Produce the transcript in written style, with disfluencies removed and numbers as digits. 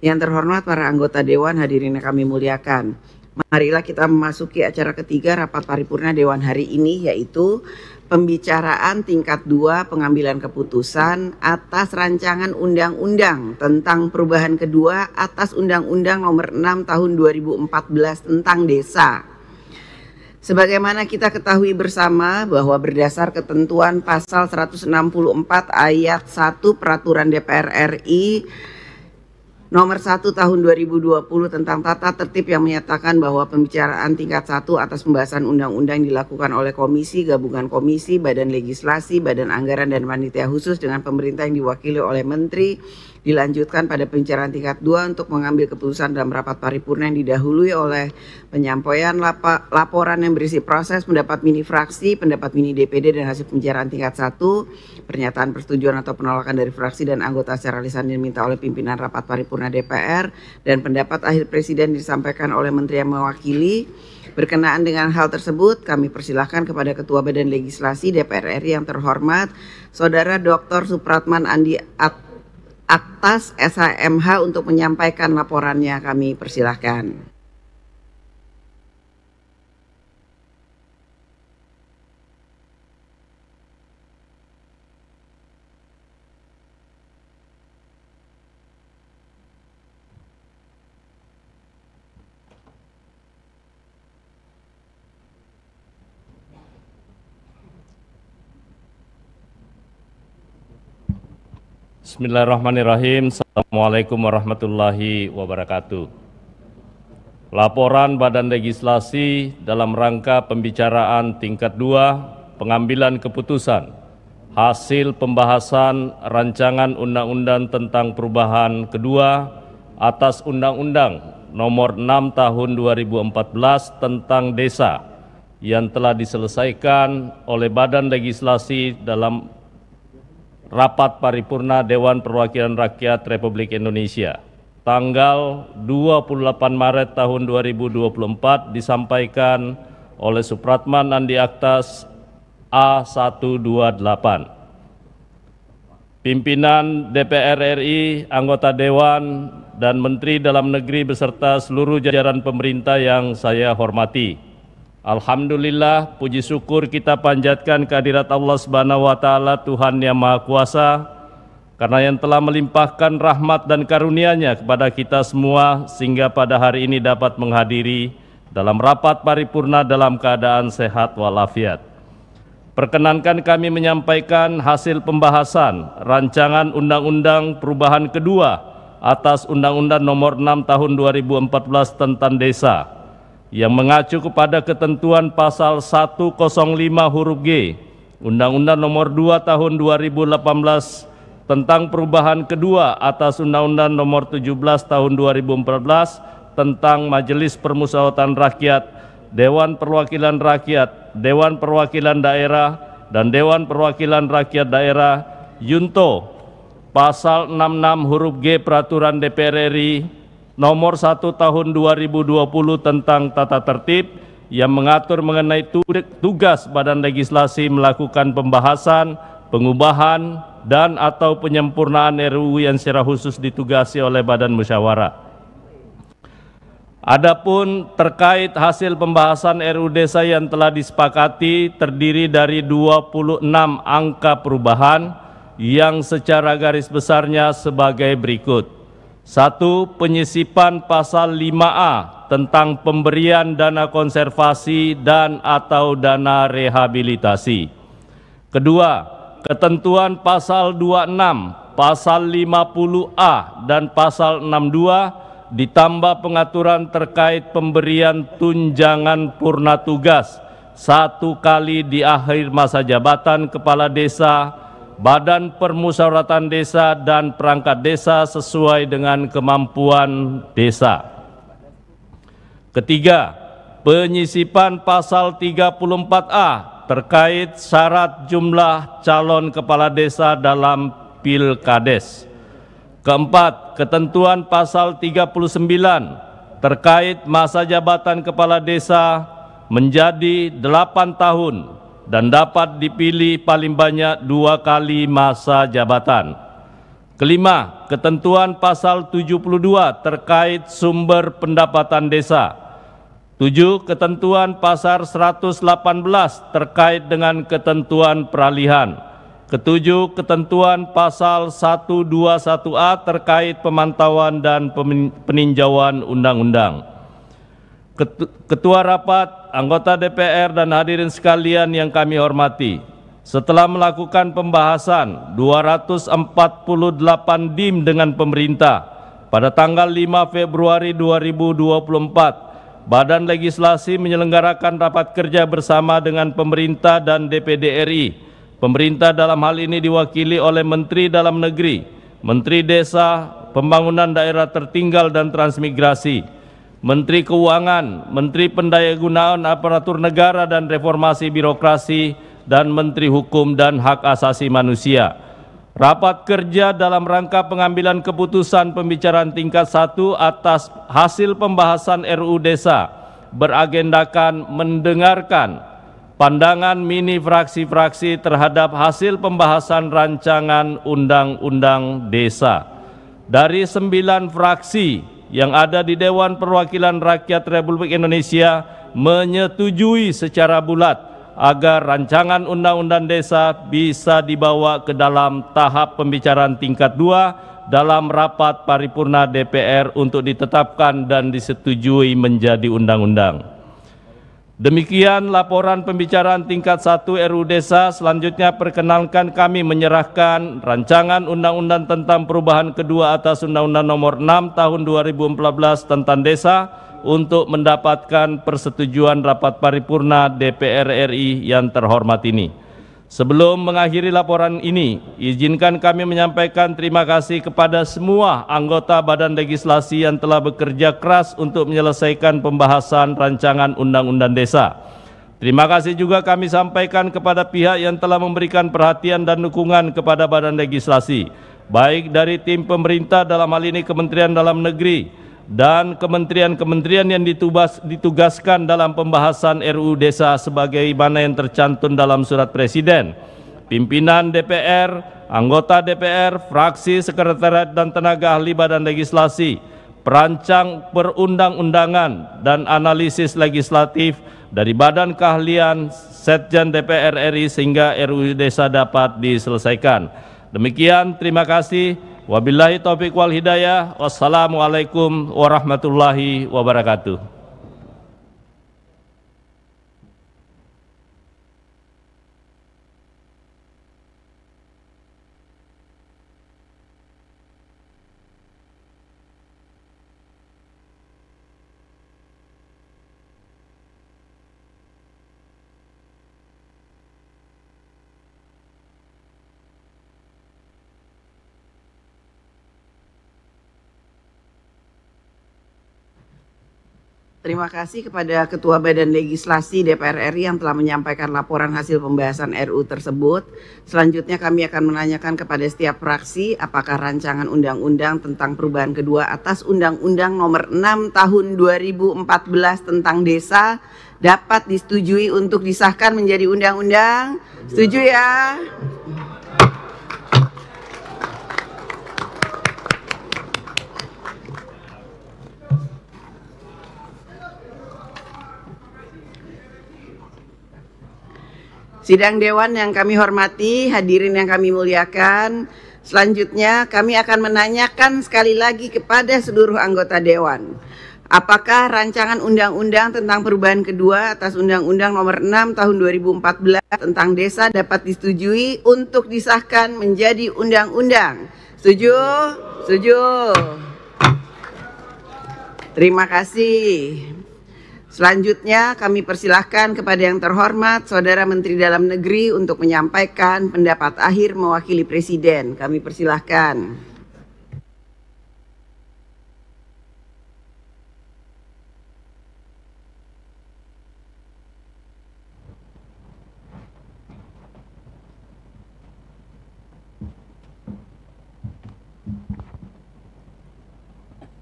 Yang terhormat para anggota Dewan, hadirin yang kami muliakan. Marilah kita memasuki acara ketiga rapat paripurna Dewan hari ini, yaitu pembicaraan tingkat 2 pengambilan keputusan atas rancangan undang-undang tentang perubahan kedua atas Undang-Undang Nomor 6 Tahun 2014 tentang Desa. Sebagaimana kita ketahui bersama bahwa berdasar ketentuan pasal 164 ayat 1 Peraturan DPR RI Nomor 1 Tahun 2020 tentang tata tertib yang menyatakan bahwa pembicaraan tingkat 1 atas pembahasan undang-undang dilakukan oleh komisi, gabungan komisi, badan legislasi, badan anggaran dan panitia khusus dengan pemerintah yang diwakili oleh menteri, dilanjutkan pada pembicaraan tingkat 2 untuk mengambil keputusan dalam rapat paripurna yang didahului oleh penyampaian laporan yang berisi proses pendapat mini fraksi, pendapat mini DPD dan hasil pembicaraan tingkat 1, pernyataan persetujuan atau penolakan dari fraksi dan anggota secara lisan diminta oleh pimpinan rapat paripurna DPR, dan pendapat akhir presiden disampaikan oleh menteri yang mewakili. Berkenaan dengan hal tersebut, kami persilahkan kepada Ketua Badan Legislasi DPR RI yang terhormat, Saudara Dr. Supratman Andi Aktas SHMH untuk menyampaikan laporannya. Kami persilahkan. Bismillahirrahmanirrahim. Assalamualaikum warahmatullahi wabarakatuh. Laporan Badan Legislasi dalam rangka pembicaraan tingkat 2 pengambilan keputusan hasil pembahasan rancangan undang-undang tentang perubahan kedua atas Undang-Undang Nomor 6 Tahun 2014 tentang Desa yang telah diselesaikan oleh Badan Legislasi dalam Rapat Paripurna Dewan Perwakilan Rakyat Republik Indonesia tanggal 28 Maret tahun 2024 disampaikan oleh Supratman Andi Aktas A128. Pimpinan DPR RI, anggota Dewan, dan Menteri Dalam Negeri beserta seluruh jajaran pemerintah yang saya hormati. Alhamdulillah, puji syukur kita panjatkan kehadirat Allah Subhanahu wa Ta'ala, Tuhan yang Maha Kuasa, karena yang telah melimpahkan rahmat dan karunia-Nya kepada kita semua sehingga pada hari ini dapat menghadiri dalam rapat paripurna dalam keadaan sehat walafiat. Perkenankan kami menyampaikan hasil pembahasan rancangan undang-undang perubahan kedua atas Undang-Undang Nomor 6 Tahun 2014 tentang Desa, yang mengacu kepada ketentuan pasal 105 huruf G Undang-Undang Nomor 2 Tahun 2018 tentang perubahan kedua atas Undang-Undang Nomor 17 Tahun 2014 tentang Majelis Permusyawaratan Rakyat, Dewan Perwakilan Rakyat, Dewan Perwakilan Daerah, dan Dewan Perwakilan Rakyat Daerah, Junto pasal 66 huruf G Peraturan DPR RI Nomor 1 Tahun 2020 tentang tata tertib yang mengatur mengenai tugas Badan Legislasi melakukan pembahasan, pengubahan, dan atau penyempurnaan RUU yang secara khusus ditugasi oleh Badan Musyawarah. Adapun terkait hasil pembahasan RUU Desa yang telah disepakati terdiri dari 26 angka perubahan yang secara garis besarnya sebagai berikut. 1. Penyisipan pasal 5A tentang pemberian dana konservasi dan atau dana rehabilitasi. Kedua, ketentuan pasal 26, pasal 50A dan pasal 62 ditambah pengaturan terkait pemberian tunjangan purna tugas 1 kali di akhir masa jabatan kepala desa, Badan Permusyawaratan Desa, dan perangkat desa sesuai dengan kemampuan desa. Ketiga, penyisipan pasal 34A terkait syarat jumlah calon kepala desa dalam Pilkades. Keempat, ketentuan pasal 39 terkait masa jabatan kepala desa menjadi 8 tahun dan dapat dipilih paling banyak 2 kali masa jabatan. Kelima, ketentuan pasal 72 terkait sumber pendapatan desa. 7. Ketentuan pasal 118 terkait dengan ketentuan peralihan. Ketujuh, ketentuan pasal 121A terkait pemantauan dan peninjauan undang-undang. Ketua Rapat, anggota DPR dan hadirin sekalian yang kami hormati, setelah melakukan pembahasan 248 DIM dengan pemerintah pada tanggal 5 Februari 2024, Badan Legislasi menyelenggarakan rapat kerja bersama dengan pemerintah dan DPD RI. Pemerintah dalam hal ini diwakili oleh Menteri Dalam Negeri, Menteri Desa, Pembangunan Daerah Tertinggal dan Transmigrasi, Menteri Keuangan, Menteri Pendayagunaan Aparatur Negara dan Reformasi Birokrasi, dan Menteri Hukum dan Hak Asasi Manusia. Rapat kerja dalam rangka pengambilan keputusan pembicaraan tingkat 1 atas hasil pembahasan RUU Desa beragendakan mendengarkan pandangan mini fraksi-fraksi terhadap hasil pembahasan rancangan Undang-Undang Desa. Dari 9 fraksi yang ada di Dewan Perwakilan Rakyat Republik Indonesia menyetujui secara bulat agar rancangan Undang-Undang Desa bisa dibawa ke dalam tahap pembicaraan tingkat 2 dalam rapat paripurna DPR untuk ditetapkan dan disetujui menjadi undang-undang. Demikian laporan pembicaraan tingkat 1 RUU Desa. Selanjutnya perkenalkan kami menyerahkan rancangan undang-undang tentang perubahan kedua atas Undang-Undang Nomor 6 Tahun 2014 tentang Desa untuk mendapatkan persetujuan rapat paripurna DPR RI yang terhormat ini. Sebelum mengakhiri laporan ini, izinkan kami menyampaikan terima kasih kepada semua anggota Badan Legislasi yang telah bekerja keras untuk menyelesaikan pembahasan rancangan Undang-Undang Desa. Terima kasih juga kami sampaikan kepada pihak yang telah memberikan perhatian dan dukungan kepada Badan Legislasi, baik dari tim pemerintah dalam hal ini Kementerian Dalam Negeri, dan kementerian-kementerian yang ditugaskan dalam pembahasan RUU Desa sebagaimana yang tercantum dalam surat Presiden, pimpinan DPR, anggota DPR, fraksi, sekretariat dan tenaga ahli Badan Legislasi, perancang perundang-undangan dan analisis legislatif dari Badan Keahlian Setjen DPR RI sehingga RUU Desa dapat diselesaikan. Demikian, terima kasih. Wabillahi taufiq wal hidayah. Wassalamualaikum warahmatullahi wabarakatuh. Terima kasih kepada Ketua Badan Legislasi DPR RI yang telah menyampaikan laporan hasil pembahasan RUU tersebut. Selanjutnya kami akan menanyakan kepada setiap fraksi apakah rancangan undang-undang tentang perubahan kedua atas Undang-Undang Nomor 6 Tahun 2014 tentang Desa dapat disetujui untuk disahkan menjadi undang-undang. Setuju ya? Sidang Dewan yang kami hormati, hadirin yang kami muliakan, selanjutnya kami akan menanyakan sekali lagi kepada seluruh anggota Dewan. Apakah rancangan undang-undang tentang perubahan kedua atas Undang-Undang Nomor 6 Tahun 2014 tentang Desa dapat disetujui untuk disahkan menjadi undang-undang? Setuju? Setuju. Terima kasih. Selanjutnya kami persilahkan kepada yang terhormat Saudara Menteri Dalam Negeri untuk menyampaikan pendapat akhir mewakili Presiden. Kami persilahkan.